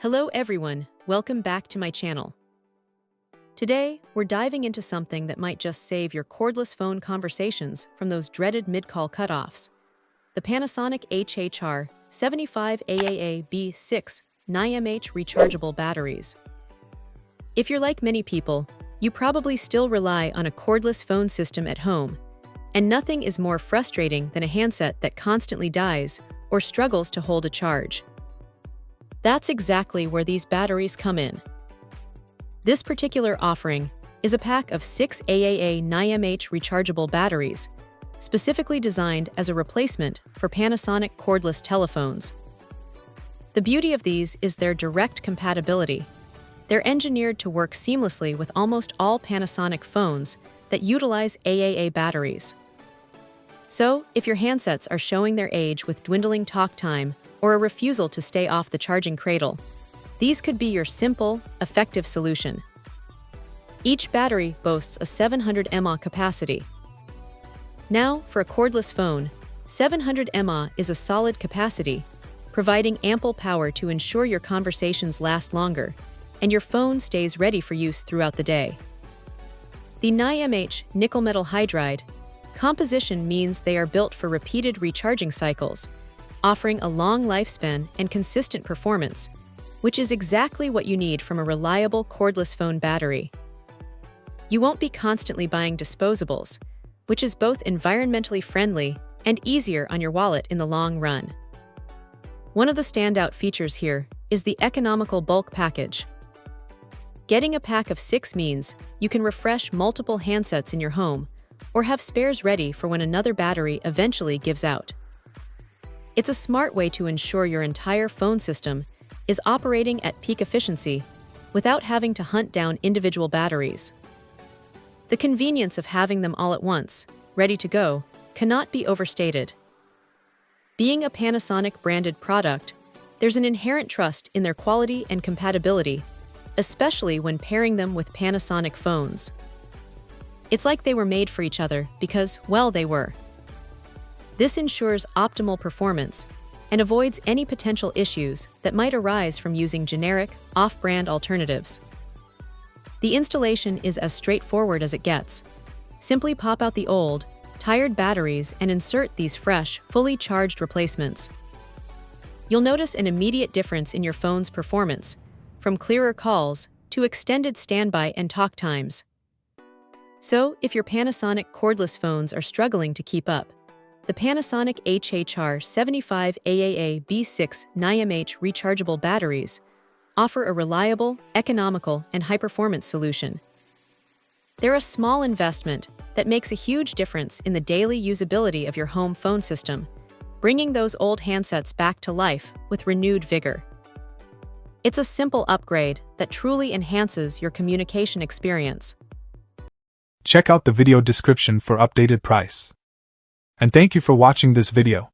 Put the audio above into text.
Hello everyone, welcome back to my channel. Today, we're diving into something that might just save your cordless phone conversations from those dreaded mid-call cutoffs. The Panasonic HHR-75AAA B-6 9mAh rechargeable batteries. If you're like many people, you probably still rely on a cordless phone system at home, and nothing is more frustrating than a handset that constantly dies or struggles to hold a charge. That's exactly where these batteries come in. This particular offering is a pack of 6 AAA 9mAh rechargeable batteries, specifically designed as a replacement for Panasonic cordless telephones. The beauty of these is their direct compatibility. They're engineered to work seamlessly with almost all Panasonic phones that utilize AAA batteries. So, if your handsets are showing their age with dwindling talk time or a refusal to stay off the charging cradle, these could be your simple, effective solution. Each battery boasts a 700 mAh capacity. Now, for a cordless phone, 700 mAh is a solid capacity, providing ample power to ensure your conversations last longer and your phone stays ready for use throughout the day. The 9mAh nickel metal hydride composition means they are built for repeated recharging cycles, offering a long lifespan and consistent performance, which is exactly what you need from a reliable cordless phone battery. You won't be constantly buying disposables, which is both environmentally friendly and easier on your wallet in the long run. One of the standout features here is the economical bulk package. Getting a pack of 6 means you can refresh multiple handsets in your home or have spares ready for when another battery eventually gives out. It's a smart way to ensure your entire phone system is operating at peak efficiency without having to hunt down individual batteries. The convenience of having them all at once, ready to go, cannot be overstated. Being a Panasonic-branded product, there's an inherent trust in their quality and compatibility, especially when pairing them with Panasonic phones. It's like they were made for each other because, well, they were. This ensures optimal performance and avoids any potential issues that might arise from using generic, off-brand alternatives. The installation is as straightforward as it gets. Simply pop out the old, tired batteries and insert these fresh, fully charged replacements. You'll notice an immediate difference in your phone's performance, from clearer calls to extended standby and talk times. So, if your Panasonic cordless phones are struggling to keep up, the Panasonic HHR-75AAA B6 9mAh rechargeable batteries offer a reliable, economical, and high-performance solution. They're a small investment that makes a huge difference in the daily usability of your home phone system, bringing those old handsets back to life with renewed vigor. It's a simple upgrade that truly enhances your communication experience. Check out the video description for updated price. And thank you for watching this video.